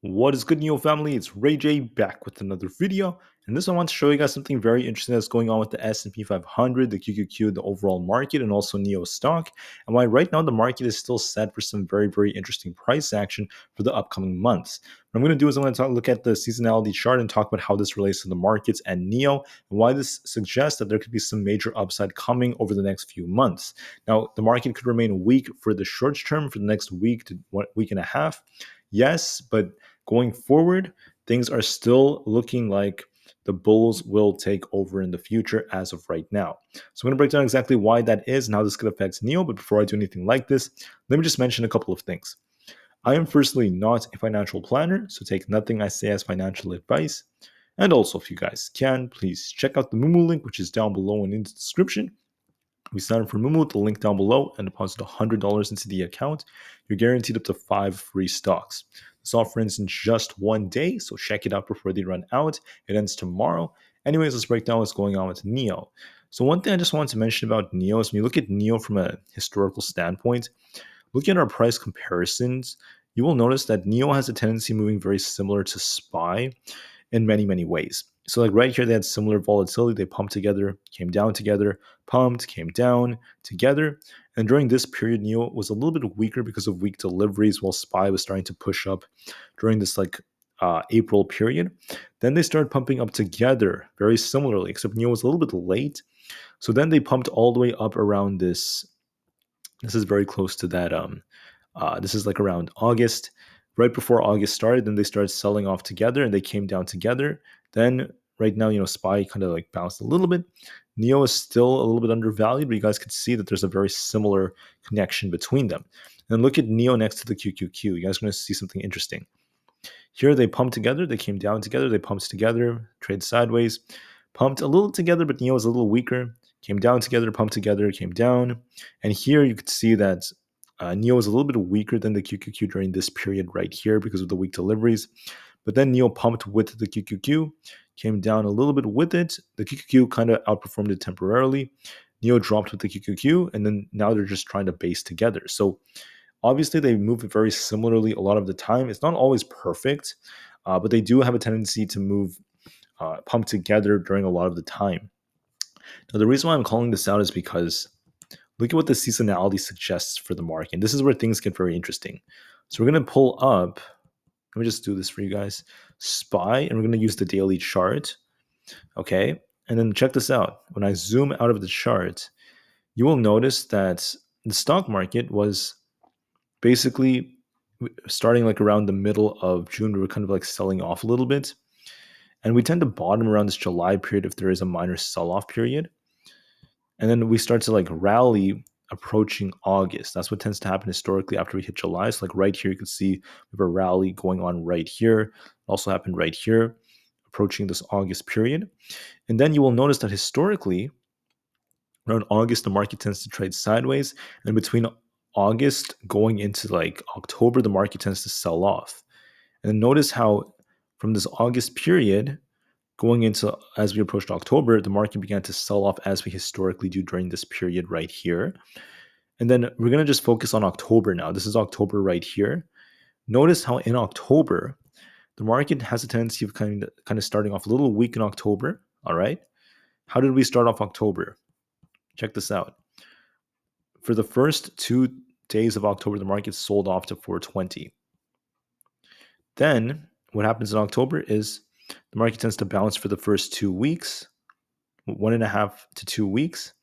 What is good, NIO family? It's Rey-Jay back with another video. And this one I want to show you guys something very interesting that's going on with the S&P 500, the QQQ, the overall market, and also NIO stock. And why right now the market is still set for some very interesting price action for the upcoming months. What I'm going to do is I'm going to look at the seasonality chart and talk about how this relates to the markets and NIO, and why this suggests that there could be some major upside coming over the next few months. Now, the market could remain weak for the short term for the next week to 1.5 weeks. Yes, but going forward, things are still looking like the bulls will take over in the future as of right now. So I'm going to break down exactly why that is and how this could affect NIO. But before I do anything like this, let me just mention a couple of things. I am firstly not a financial planner, so take nothing I say as financial advice. And also, if you guys can, please check out the Moomoo link, which is down below and in the description. We sign up for Moomoo with the link down below and deposit $100 into the account. You're guaranteed up to 5 free stocks. This offer ends in just 1 day, so check it out before they run out. It ends tomorrow. Anyways, let's break down what's going on with NIO. So one thing I just wanted to mention about NIO is when you look at NIO from a historical standpoint, looking at our price comparisons, you will notice that NIO has a tendency moving very similar to SPY in many ways. So like right here, they had similar volatility. They pumped together, came down together, pumped, came down together. And during this period, NIO was a little bit weaker because of weak deliveries, while SPY was starting to push up during this April period. Then they started pumping up together very similarly, except NIO was a little bit late. So then they pumped all the way up around this. This is very close to that. This is like around August, right before August started. Then they started selling off together, and they came down together. Then right now, SPY kind of like bounced a little bit. NIO is still a little bit undervalued, but you guys could see that there's a very similar connection between them. And look at NIO next to the QQQ. You guys are going to see something interesting. Here they pumped together, they came down together, they pumped together, trade sideways, pumped a little together, but NIO was a little weaker. Came down together, pumped together, came down. And here you could see that NIO was a little bit weaker than the QQQ during this period right here because of the weak deliveries. But then NIO pumped with the QQQ, came down a little bit with it. The QQQ kind of outperformed it temporarily. NIO dropped with the QQQ, and then now they're just trying to base together. So obviously, they move very similarly a lot of the time. It's not always perfect, but they do have a tendency to move pump together during a lot of the time. Now, the reason why I'm calling this out is because look at what the seasonality suggests for the market. This is where things get very interesting. So we're going to pull up. Let me just do this for you guys. SPY, and we're going to use the daily chart. Okay. And then check this out. When I zoom out of the chart, you will notice that the stock market was basically starting like around the middle of June. We were kind of like selling off a little bit. And we tend to bottom around this July period if there is a minor sell-off period. And then we start to like rally approaching August. That's what tends to happen historically after we hit July. So like right here, you can see we have a rally going on right here. It also happened right here, approaching this August period. And then you will notice that historically, around August, the market tends to trade sideways. And between August going into like October, the market tends to sell off. And then notice how from this August period, going into as we approached October, the market began to sell off as we historically do during this period right here. And then we're going to just focus on October now. This is October right here. Notice how in October, the market has a tendency of kind of starting off a little weak in October. All right. How did we start off October? Check this out. For the first 2 days of October, the market sold off to 420. Then what happens in October is the market tends to bounce for the first 2 weeks, 1.5 to 2 weeks.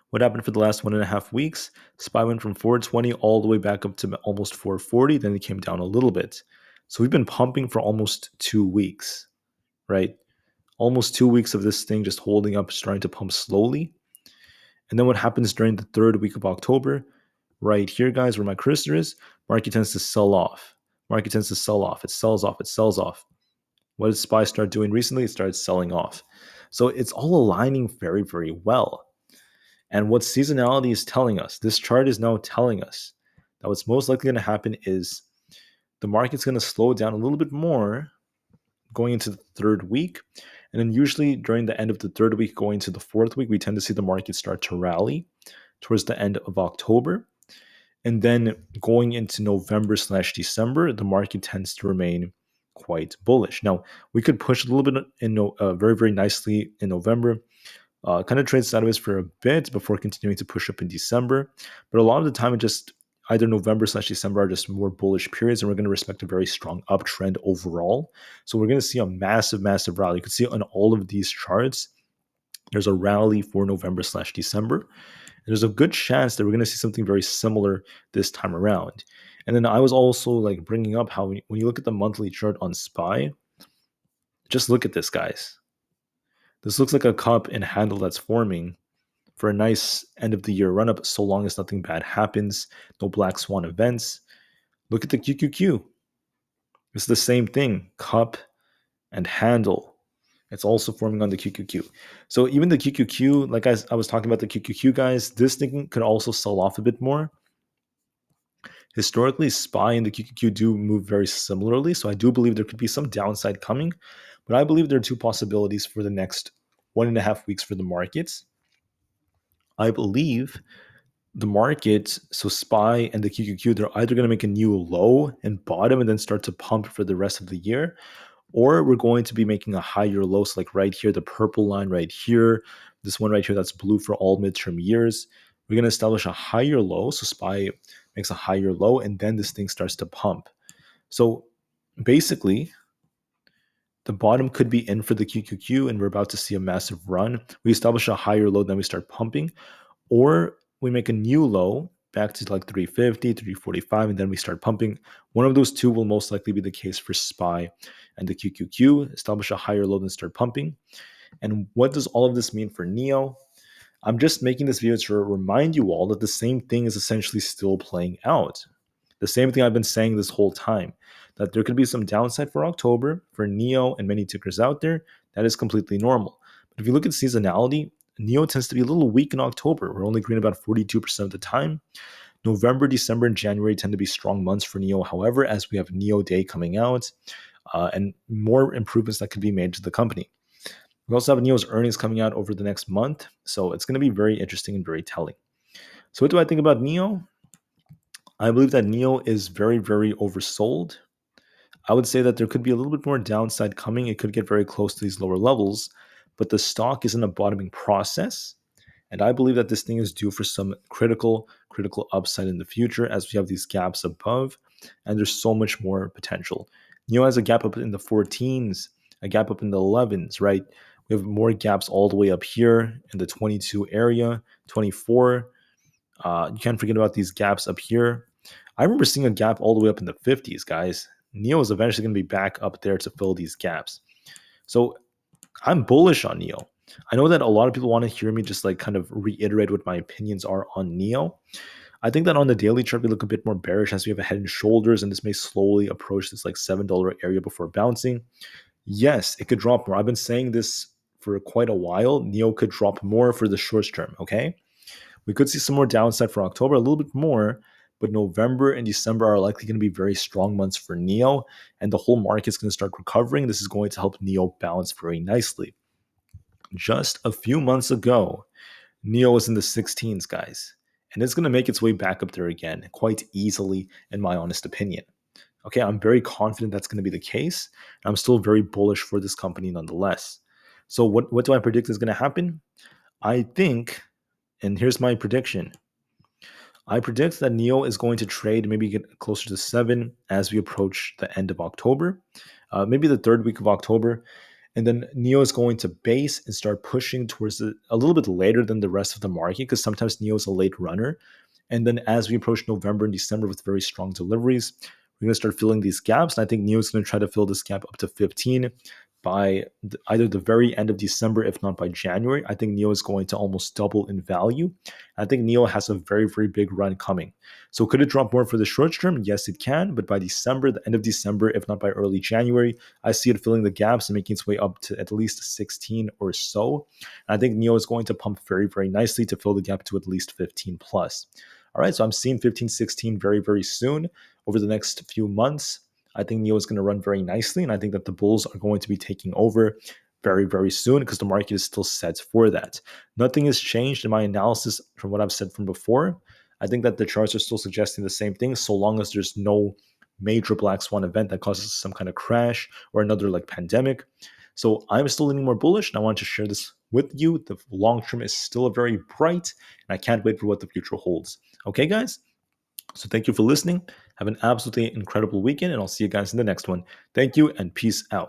What happened for the last 1.5 weeks? SPY went from 420 all the way back up to almost 440. Then it came down a little bit. So we've been pumping for almost 2 weeks, right? Almost 2 weeks of this thing just holding up, starting to pump slowly. And then what happens during the 3rd week of October? Right here, guys, where my cursor is, market tends to sell off. Market tends to sell off. It sells off. It sells off. What did SPY start doing recently? It started selling off. So it's all aligning very well. And what seasonality is telling us, this chart is now telling us that what's most likely going to happen is the market's going to slow down a little bit more going into the 3rd week. And then usually during the end of the 3rd week, going to the 4th week, we tend to see the market start to rally towards the end of October. And then going into November/December, the market tends to remain quite bullish. Now, we could push a little bit very, very nicely in November, kind of trade sideways for a bit before continuing to push up in December. But a lot of the time, it just either November/December are just more bullish periods, and we're going to respect a very strong uptrend overall. So we're going to see a massive, massive rally. You can see on all of these charts, there's a rally for November/December. There's a good chance that we're going to see something very similar this time around. And then I was also like bringing up how when you look at the monthly chart on SPY, just look at this, guys. This looks like a cup and handle that's forming for a nice end of the year run up, so long as nothing bad happens, no black swan events. Look at the QQQ. It's the same thing, cup and handle. It's also forming on the QQQ. So even the QQQ, like I was talking about the QQQ, guys, this thing could also sell off a bit more. Historically, SPY and the QQQ do move very similarly, so I do believe there could be some downside coming, but I believe there are two possibilities for the next 1.5 weeks for the markets. I believe the market, so SPY and the QQQ, they're either going to make a new low and bottom and then start to pump for the rest of the year, or we're going to be making a higher low. So like right here, the purple line right here, this one right here that's blue for all midterm years. We're going to establish a higher low. So SPY makes a higher low, and then this thing starts to pump. So basically, the bottom could be in for the QQQ, and we're about to see a massive run. We establish a higher low, then we start pumping, or we make a new low back to like 350, 345, and then we start pumping. One of those two will most likely be the case for SPY and the QQQ. Establish a higher low, then start pumping. And what does all of this mean for NIO? I'm just making this video to remind you all that the same thing is essentially still playing out. The same thing I've been saying this whole time, that there could be some downside for October for NIO and many tickers out there. That is completely normal. But if you look at seasonality, NIO tends to be a little weak in October. We're only green about 42% of the time. November, December, and January tend to be strong months for NIO. However, as we have NIO Day coming out and more improvements that could be made to the company. We also have NIO's earnings coming out over the next month. So it's going to be very interesting and very telling. So what do I think about NIO? I believe that NIO is very, very oversold. I would say that there could be a little bit more downside coming. It could get very close to these lower levels, but the stock is in a bottoming process. And I believe that this thing is due for some critical upside in the future as we have these gaps above, and there's so much more potential. NIO has a gap up in the 14s, a gap up in the 11s, right? We have more gaps all the way up here in the 22 area, 24. You can't forget about these gaps up here. I remember seeing a gap all the way up in the 50s, guys. NIO is eventually going to be back up there to fill these gaps. So I'm bullish on NIO. I know that a lot of people want to hear me just like kind of reiterate what my opinions are on NIO. I think that on the daily chart, we look a bit more bearish as we have a head and shoulders, and this may slowly approach this like $7 area before bouncing. Yes, it could drop more. I've been saying this for quite a while. NIO could drop more for the short term, okay? We could see some more downside for October, a little bit more, but November and December are likely going to be very strong months for NIO, and the whole market's going to start recovering. This is going to help NIO bounce very nicely. Just a few months ago, NIO was in the 16s, guys, and it's going to make its way back up there again quite easily, in my honest opinion. Okay, I'm very confident that's going to be the case. I'm still very bullish for this company nonetheless. So what do I predict is going to happen? I think, and here's my prediction. I predict that NIO is going to trade, maybe get closer to 7 as we approach the end of October, maybe the third week of October. And then NIO is going to base and start pushing towards a little bit later than the rest of the market, because sometimes NIO is a late runner. And then as we approach November and December with very strong deliveries, we're going to start filling these gaps. And I think NIO is going to try to fill this gap up to 15 by either the very end of December, if not by January. I think NIO is going to almost double in value. I think NIO has a very, very big run coming. So could it drop more for the short term? Yes, it can. But by December, the end of December, if not by early January, I see it filling the gaps and making its way up to at least 16 or so. And I think NIO is going to pump very, very nicely to fill the gap to at least 15 plus. All right, so I'm seeing 15, 16 very, very soon over the next few months. I think NIO is going to run very nicely, and I think that the bulls are going to be taking over very, very soon because the market is still set for that. Nothing has changed in my analysis from what I've said from before. I think that the charts are still suggesting the same thing, so long as there's no major black swan event that causes some kind of crash or another like pandemic. So I'm still leaning more bullish, and I want to share this with you. The long term is still very bright, and I can't wait for what the future holds. Okay, guys? So thank you for listening. Have an absolutely incredible weekend, and I'll see you guys in the next one. Thank you, and peace out.